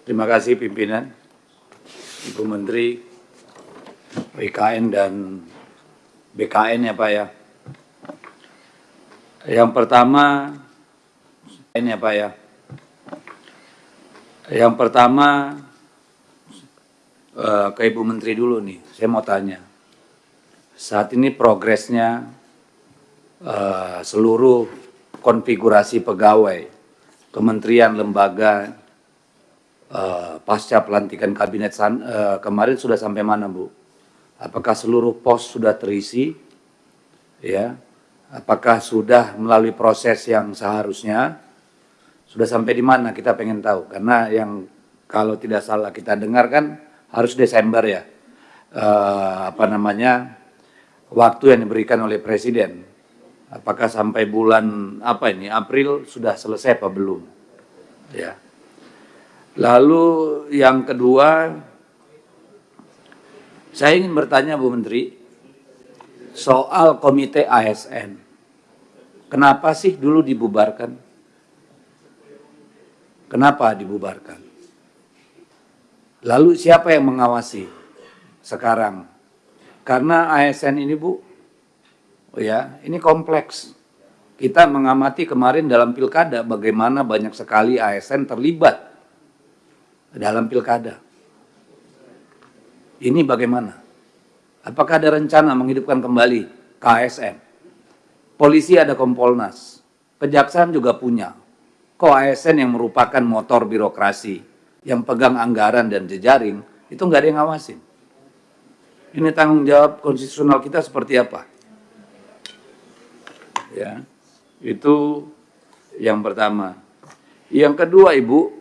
Terima kasih pimpinan, Ibu Menteri, WKN dan BKN ya Pak ya. Yang pertama, ini ya Pak ya. Yang pertama ke Ibu Menteri dulu nih, saya mau tanya. Saat ini progresnya seluruh konfigurasi pegawai, kementerian, lembaga, pasca pelantikan kabinet kemarin sudah sampai mana Bu? Apakah seluruh pos sudah terisi? Ya, apakah sudah melalui proses yang seharusnya? Sudah sampai di mana? Kita pengen tahu. Karena yang kalau tidak salah kita dengar kan harus Desember ya. Waktu yang diberikan oleh Presiden. Apakah sampai bulan April sudah selesai apa belum? Ya. Lalu yang kedua, saya ingin bertanya Bu Menteri soal komite ASN. Kenapa sih dulu dibubarkan? Kenapa dibubarkan? Lalu siapa yang mengawasi sekarang? Karena ASN ini Bu, ini kompleks. Kita mengamati kemarin dalam pilkada bagaimana banyak sekali ASN terlibat dalam pilkada. Ini bagaimana? Apakah ada rencana menghidupkan kembali ke ASN? Polisi ada Kompolnas, Kejaksaan juga punya. Kok ASN yang merupakan motor birokrasi, yang pegang anggaran dan jejaring, itu nggak ada yang ngawasin. Ini tanggung jawab konstitusional kita seperti apa? Ya, itu yang pertama. Yang kedua Ibu,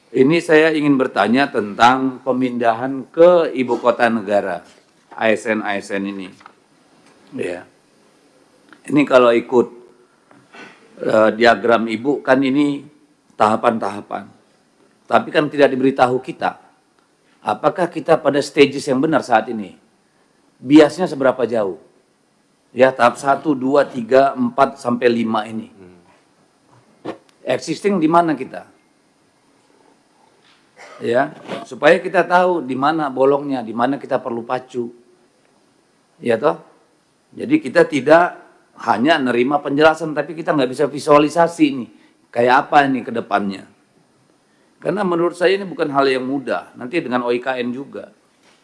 ini saya ingin bertanya tentang pemindahan ke ibu kota negara, ASN ini. Ya, ini kalau ikut diagram Ibu kan ini tahapan-tahapan. Tapi kan tidak diberitahu kita. Apakah kita pada stages yang benar saat ini? Biasnya seberapa jauh? Ya, tahap 1, 2, 3, 4, sampai 5 ini. Existing di mana kita? Ya, supaya kita tahu di mana bolongnya, di mana kita perlu pacu. Ya toh? Jadi kita tidak hanya nerima penjelasan, tapi kita nggak bisa visualisasi nih, kayak apa ini ke depannya. Karena menurut saya ini bukan hal yang mudah. Nanti dengan OIKN juga,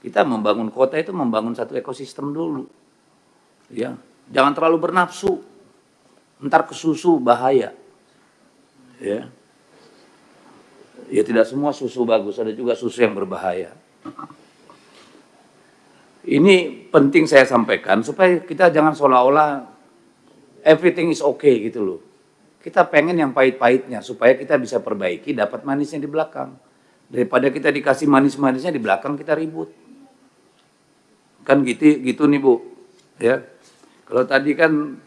kita membangun kota itu membangun satu ekosistem dulu. Ya, jangan terlalu bernafsu, ntar kesusu bahaya. Ya, ya tidak semua susu bagus, ada juga susu yang berbahaya. Ini penting saya sampaikan supaya kita jangan seolah-olah everything is okay gitu loh. Kita pengen yang pahit-pahitnya supaya kita bisa perbaiki, dapat manisnya di belakang. Daripada kita dikasih manis-manisnya di belakang kita ribut. Kan gitu nih Bu. Ya. Kalau tadi kan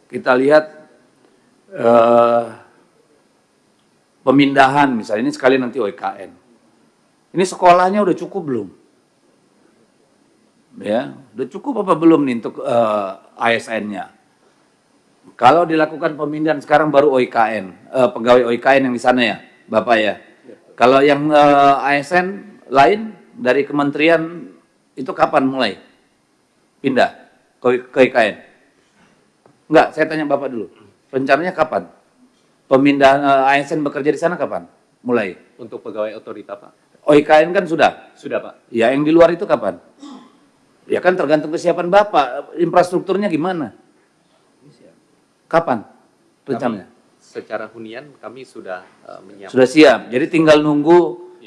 kita lihat pemindahan misalnya ini sekali nanti OIKN. Ini sekolahnya udah cukup belum? Ya, udah cukup apa belum nih untuk ASN-nya? Kalau dilakukan pemindahan sekarang baru OIKN, pegawai OIKN yang di sana ya, Bapak ya. Kalau yang ASN lain dari kementerian itu kapan mulai pindah ke OIKN? Enggak, saya tanya Bapak dulu. Rencananya kapan? Pemindahan ASN bekerja di sana kapan? Mulai? Untuk pegawai otorita Pak. OIKN kan sudah? Sudah Pak. Ya, yang di luar itu kapan? Ya kan tergantung kesiapan Bapak, infrastrukturnya gimana? Kapan rencananya? Secara hunian kami sudah menyiapkan. Sudah siap, jadi tinggal nunggu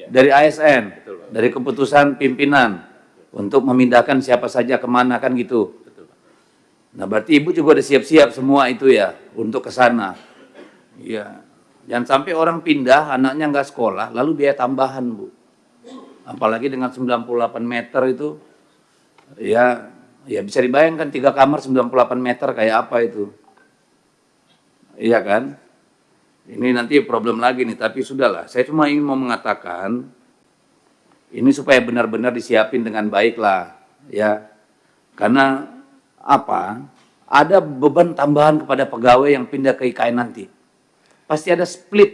dari ASN, Betul, Pak. dari keputusan pimpinan untuk memindahkan siapa saja kemana kan gitu. Betul, Pak. Nah berarti Ibu juga udah siap-siap semua itu ya untuk ke sana. Iya, jangan sampai orang pindah anaknya nggak sekolah lalu biaya tambahan Bu. Apalagi dengan 98 meter itu, ya bisa dibayangkan 3 kamar 98 meter kayak apa itu. Iya kan? Ini nanti problem lagi nih, tapi sudahlah. Saya cuma ingin mau mengatakan, ini supaya benar-benar disiapin dengan baik lah. Ya. Karena apa? Ada beban tambahan kepada pegawai yang pindah ke IKN nanti. Pasti ada split.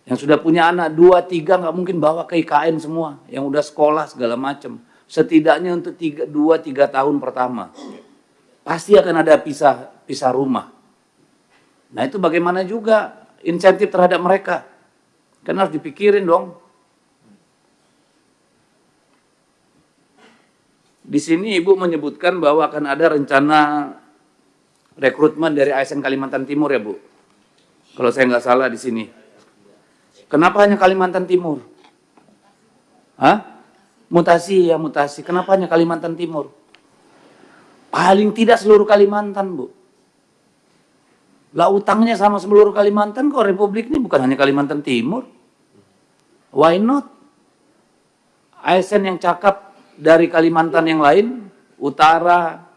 Yang sudah punya anak 2, 3 nggak mungkin bawa ke IKN semua. Yang udah sekolah segala macam. Setidaknya untuk 2, 3 tahun pertama. Pasti akan ada pisah rumah. Nah itu bagaimana juga insentif terhadap mereka. Kan harus dipikirin dong. Di sini Ibu menyebutkan bahwa akan ada rencana rekrutmen dari ASN Kalimantan Timur ya Bu. Kalau saya nggak salah di sini. Kenapa hanya Kalimantan Timur? Hah? Mutasi ya mutasi. Kenapa hanya Kalimantan Timur? Paling tidak seluruh Kalimantan Bu. Lah utangnya sama seluruh Kalimantan kok, Republik ini bukan hanya Kalimantan Timur. Why not? ASN yang cakap dari Kalimantan yang lain, utara,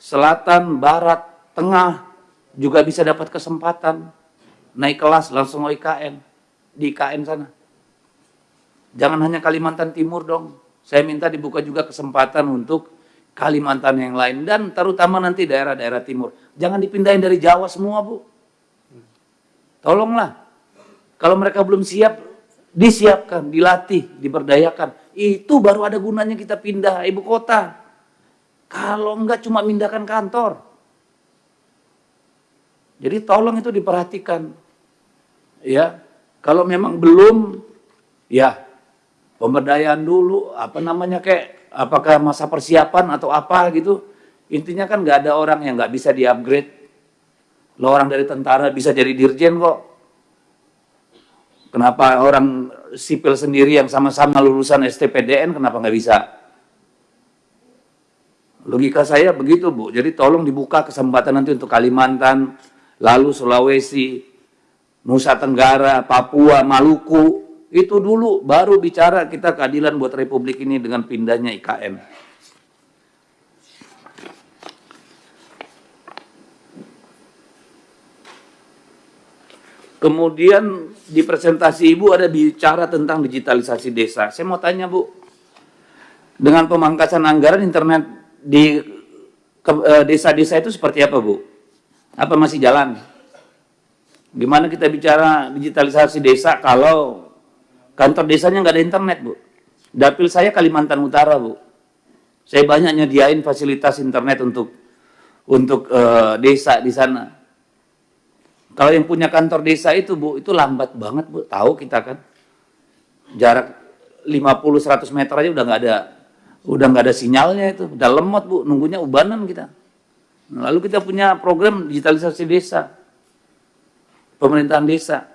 selatan, barat, tengah, juga bisa dapat kesempatan naik kelas langsung IKN. Di IKN sana. Jangan hanya Kalimantan Timur dong. Saya minta dibuka juga kesempatan untuk Kalimantan yang lain. Dan terutama nanti daerah-daerah timur. Jangan dipindahin dari Jawa semua Bu. Tolonglah. Kalau mereka belum siap, disiapkan, dilatih, diberdayakan. Itu baru ada gunanya kita pindah ibu kota. Kalau enggak cuma pindahkan kantor. Jadi tolong itu diperhatikan. Ya. Kalau memang belum, ya pemberdayaan dulu, apakah masa persiapan atau apa gitu. Intinya kan nggak ada orang yang nggak bisa di-upgrade. Lo orang dari tentara bisa jadi dirjen kok. Kenapa orang sipil sendiri yang sama-sama lulusan STPDN kenapa nggak bisa? Logika saya begitu Bu. Jadi tolong dibuka kesempatan nanti untuk Kalimantan, lalu Sulawesi, Nusa Tenggara, Papua, Maluku, itu dulu baru bicara kita keadilan buat Republik ini dengan pindahnya IKN. Kemudian di presentasi Ibu ada bicara tentang digitalisasi desa. Saya mau tanya Bu, dengan pemangkasan anggaran internet di desa-desa itu seperti apa Bu? Apa masih jalan? Gimana kita bicara digitalisasi desa kalau kantor desanya nggak ada internet Bu? Dapil saya Kalimantan Utara Bu. Saya banyak nyediain fasilitas internet untuk desa di sana. Kalau yang punya kantor desa itu Bu, itu lambat banget Bu. Tahu kita kan. Jarak 50-100 meter aja udah nggak ada sinyalnya itu. Udah lemot Bu, nunggunya ubanan kita. Lalu kita punya program digitalisasi desa. Pemerintahan desa.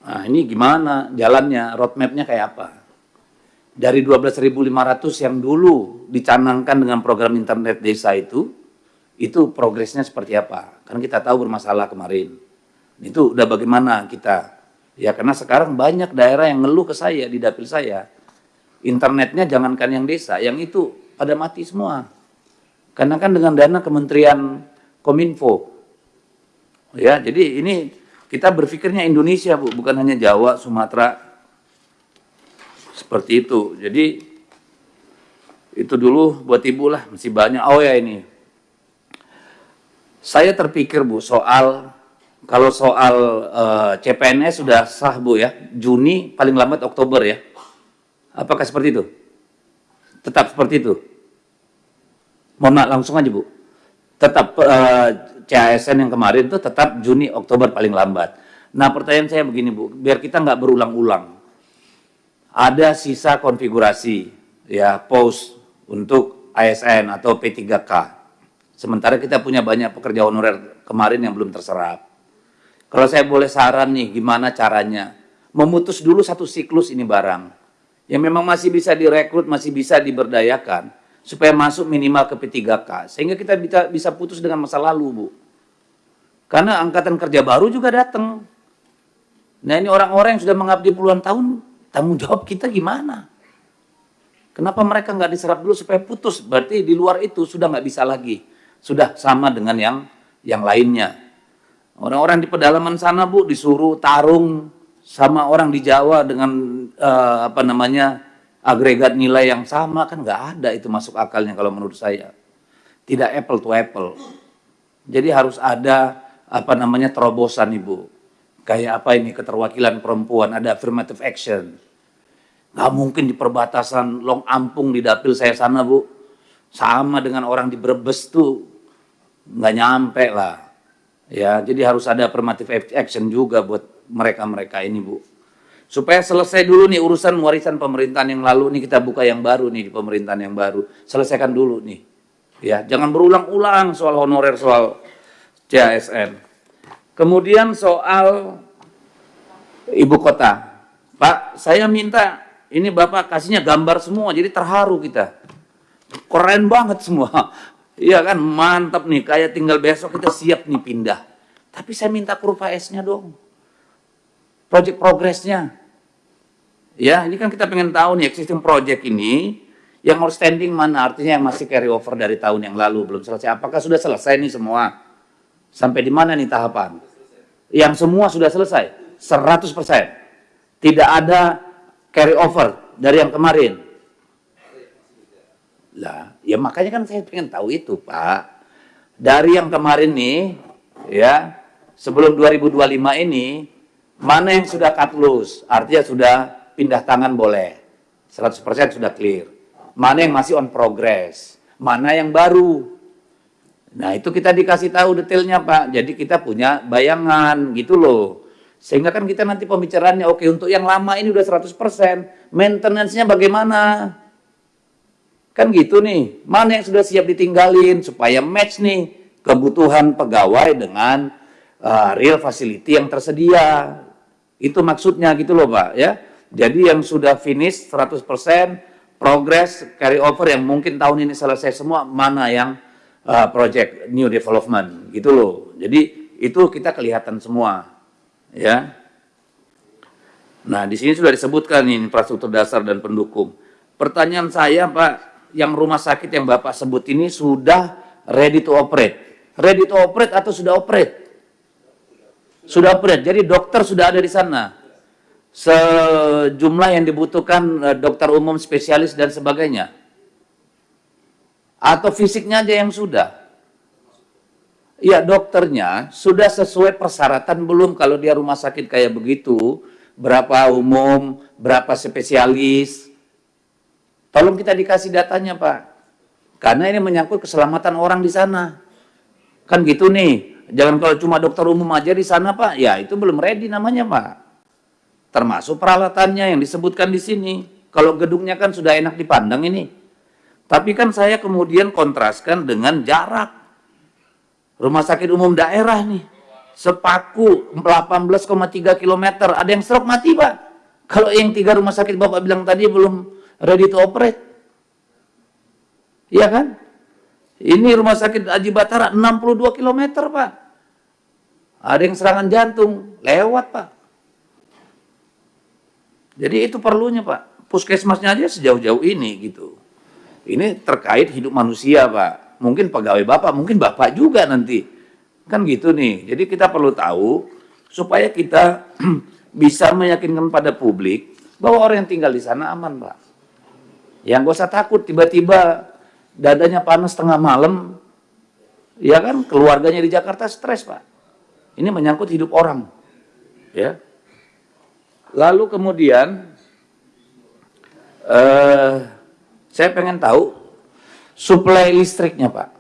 Nah ini gimana jalannya, roadmap-nya kayak apa? Dari 12.500 yang dulu dicanangkan dengan program internet desa itu progresnya seperti apa? Karena kita tahu bermasalah kemarin. Itu udah bagaimana kita? Ya karena sekarang banyak daerah yang ngeluh ke saya di dapil saya. Internetnya jangankan yang desa, yang itu pada mati semua. Karena kan dengan dana Kementerian Kominfo. Ya, jadi ini kita berpikirnya Indonesia Bu, bukan hanya Jawa, Sumatera. Seperti itu. Jadi itu dulu buat Ibu lah, masih banyak. Oh ya ini. Saya terpikir Bu, kalau soal CPNS sudah sah Bu ya, Juni paling lambat Oktober ya. Apakah seperti itu? Tetap seperti itu? Mohon langsung aja Bu. Tetap CASN yang kemarin itu tetap Juni, Oktober paling lambat. Nah pertanyaan saya begini Bu, biar kita nggak berulang-ulang. Ada sisa konfigurasi, ya POS untuk ASN atau P3K. Sementara kita punya banyak pekerja honorer kemarin yang belum terserap. Kalau saya boleh saran nih, gimana caranya? Memutus dulu satu siklus ini barang. Yang memang masih bisa direkrut, masih bisa diberdayakan. Supaya masuk minimal ke P3K. Sehingga kita bisa putus dengan masa lalu, Bu. Karena angkatan kerja baru juga datang. Nah ini orang-orang yang sudah mengabdi puluhan tahun, tanggung jawab kita gimana? Kenapa mereka nggak diserap dulu supaya putus? Berarti di luar itu sudah nggak bisa lagi. Sudah sama dengan yang lainnya. Orang-orang di pedalaman sana, Bu, disuruh tarung sama orang di Jawa dengan agregat nilai yang sama, kan nggak ada itu masuk akalnya kalau menurut saya. Tidak apple to apple. Jadi harus ada terobosan Ibu. Kayak apa ini, keterwakilan perempuan, ada affirmative action. Nggak mungkin di perbatasan Long Ampung di dapil saya sana, Bu. Sama dengan orang di Brebes tuh, nggak nyampe lah. Ya, jadi harus ada affirmative action juga buat mereka-mereka ini, Bu. Supaya selesai dulu nih urusan warisan pemerintahan yang lalu, nih kita buka yang baru nih di pemerintahan yang baru. Selesaikan dulu nih. Ya, jangan berulang-ulang soal honorer, soal CASN. Kemudian soal ibu kota. Pak, saya minta ini Bapak kasihnya gambar semua, jadi terharu kita. Keren banget semua. Iya kan, mantap nih, kayak tinggal besok kita siap nih pindah. Tapi saya minta kurva S-nya dong. Project progress-nya. Ya, ini kan kita pengen tahu nih existing project ini yang outstanding mana, artinya yang masih carry over dari tahun yang lalu belum selesai. Apakah sudah selesai nih semua? Sampai di mana nih tahapan? Yang semua sudah selesai, 100%. Tidak ada carry over dari yang kemarin. Lah, ya makanya kan saya pengen tahu itu, Pak. Dari yang kemarin nih, ya, sebelum 2025 ini, mana yang sudah cut loose, artinya sudah pindah tangan boleh. 100% sudah clear. Mana yang masih on progress, mana yang baru. Nah, itu kita dikasih tahu detailnya, Pak. Jadi kita punya bayangan gitu loh. Sehingga kan kita nanti pembicaraannya, oke, untuk yang lama ini udah 100%, maintenance-nya bagaimana? Kan gitu nih, mana yang sudah siap ditinggalin supaya match nih kebutuhan pegawai dengan real facility yang tersedia. Itu maksudnya gitu loh, Pak, ya. Jadi yang sudah finish 100%, progress, carry over yang mungkin tahun ini selesai semua, mana yang project new development gitu loh. Jadi itu kita kelihatan semua, ya. Nah, di sini sudah disebutkan ini infrastruktur dasar dan pendukung. Pertanyaan saya, Pak, yang rumah sakit yang Bapak sebut ini sudah ready to operate. Ready to operate atau sudah operate? Sudah operate. Jadi dokter sudah ada di sana. Sejumlah yang dibutuhkan dokter umum, spesialis dan sebagainya. Atau fisiknya aja yang sudah. Ya, dokternya sudah sesuai persyaratan belum kalau dia rumah sakit kayak begitu? Berapa umum, berapa spesialis? Tolong kita dikasih datanya, Pak. Karena ini menyangkut keselamatan orang di sana. Kan gitu nih. Jangan kalau cuma dokter umum aja di sana, Pak. Ya, itu belum ready namanya, Pak. Termasuk peralatannya yang disebutkan di sini. Kalau gedungnya kan sudah enak dipandang ini. Tapi kan saya kemudian kontraskan dengan jarak. Rumah sakit umum daerah nih. Sepaku 18,3 km. Ada yang stroke mati, Pak. Kalau yang 3 rumah sakit Bapak bilang tadi belum ready to operate. Iya kan? Ini rumah sakit Haji Batara 62 km, Pak. Ada yang serangan jantung. Lewat, Pak. Jadi itu perlunya, Pak. Puskesmasnya aja sejauh-jauh ini gitu. Ini terkait hidup manusia, Pak. Mungkin pegawai Bapak, mungkin Bapak juga nanti. Kan gitu nih. Jadi kita perlu tahu supaya kita bisa meyakinkan pada publik bahwa orang yang tinggal di sana aman, Pak. Yang gak usah takut tiba-tiba dadanya panas tengah malam. Ya kan, keluarganya di Jakarta stres, Pak. Ini menyangkut hidup orang. Ya. Lalu kemudian saya pengen tahu suplai listriknya, Pak.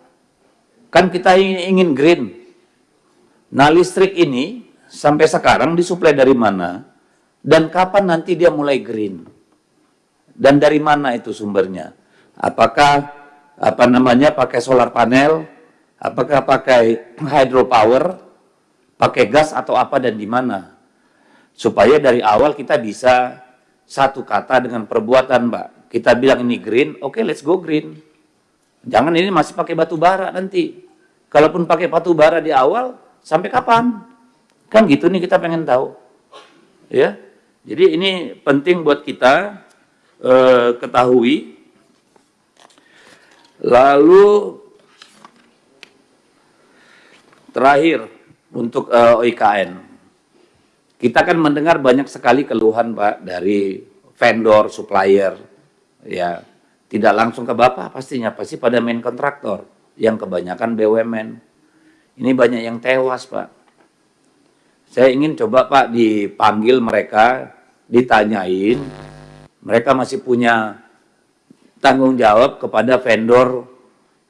Kan kita ingin green. Nah, listrik ini sampai sekarang disuplai dari mana? Dan kapan nanti dia mulai green? Dan dari mana itu sumbernya? Apakah pakai solar panel? Apakah pakai hydropower? Pakai gas atau apa dan di mana? Supaya dari awal kita bisa satu kata dengan perbuatan, Pak. Kita bilang ini green, oke, let's go green. Jangan ini masih pakai batu bara nanti. Kalaupun pakai batu bara di awal, sampai kapan? Kan gitu nih kita pengen tahu. Ya, jadi ini penting buat kita ketahui. Lalu terakhir untuk OIKN. Kita kan mendengar banyak sekali keluhan, Pak, dari vendor, supplier, ya tidak langsung ke Bapak pastinya, pasti pada main kontraktor, yang kebanyakan BUMN. Ini banyak yang tewas, Pak. Saya ingin coba Pak dipanggil mereka, ditanyain, mereka masih punya tanggung jawab kepada vendor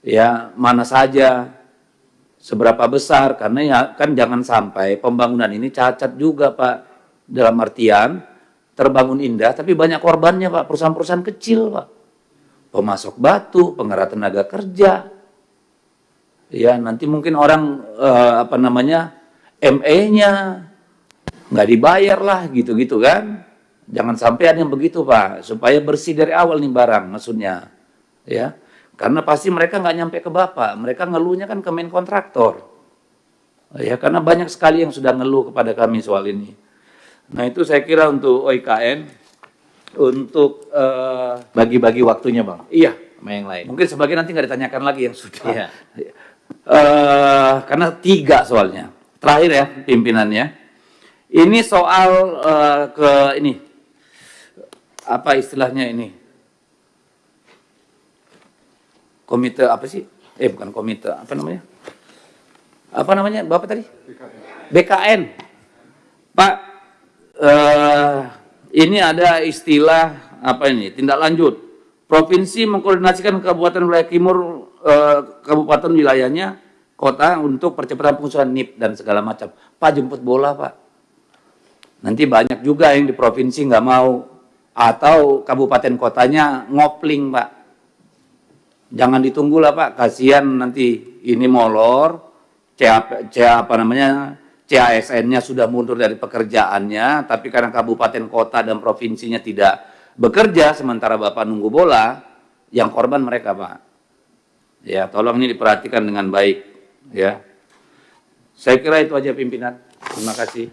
ya mana saja, seberapa besar, karena ya kan jangan sampai pembangunan ini cacat juga Pak, dalam artian terbangun indah tapi banyak korbannya Pak, perusahaan-perusahaan kecil Pak, pemasok batu, penggerak tenaga kerja, ya nanti mungkin orang ME-nya nggak dibayar lah gitu-gitu kan. Jangan sampai ada yang begitu Pak, supaya bersih dari awal nih barang maksudnya. Ya, karena pasti mereka nggak nyampe ke Bapak, mereka ngeluhnya kan ke main kontraktor. Ya, karena banyak sekali yang sudah ngeluh kepada kami soal ini. Nah itu saya kira untuk OIKN, untuk Bagi-bagi waktunya Bang, iya, sama yang lain. mungkin sebagian nanti nggak ditanyakan lagi yang sudah. Iya. Karena 3 soalnya. Terakhir ya pimpinannya. Ini soal ini apa istilahnya ini? Komite apa sih? Bukan komite, apa namanya? Apa namanya Bapak tadi? BKN. Pak, ini ada istilah apa ini? Tindak lanjut. Provinsi mengkoordinasikan kabupaten wilayah timur, kabupaten wilayahnya, kota untuk percepatan pengusulan NIP dan segala macam. Pak jemput bola Pak. Nanti banyak juga yang di provinsi nggak mau, atau kabupaten kotanya ngopling Pak. Jangan ditunggu lah Pak, kasihan nanti ini molor, CASN-nya sudah mundur dari pekerjaannya, tapi karena kabupaten kota dan provinsinya tidak bekerja, sementara Bapak nunggu bola, yang korban mereka Pak. Ya, tolong ini diperhatikan dengan baik. Ya, saya kira itu aja pimpinan. Terima kasih.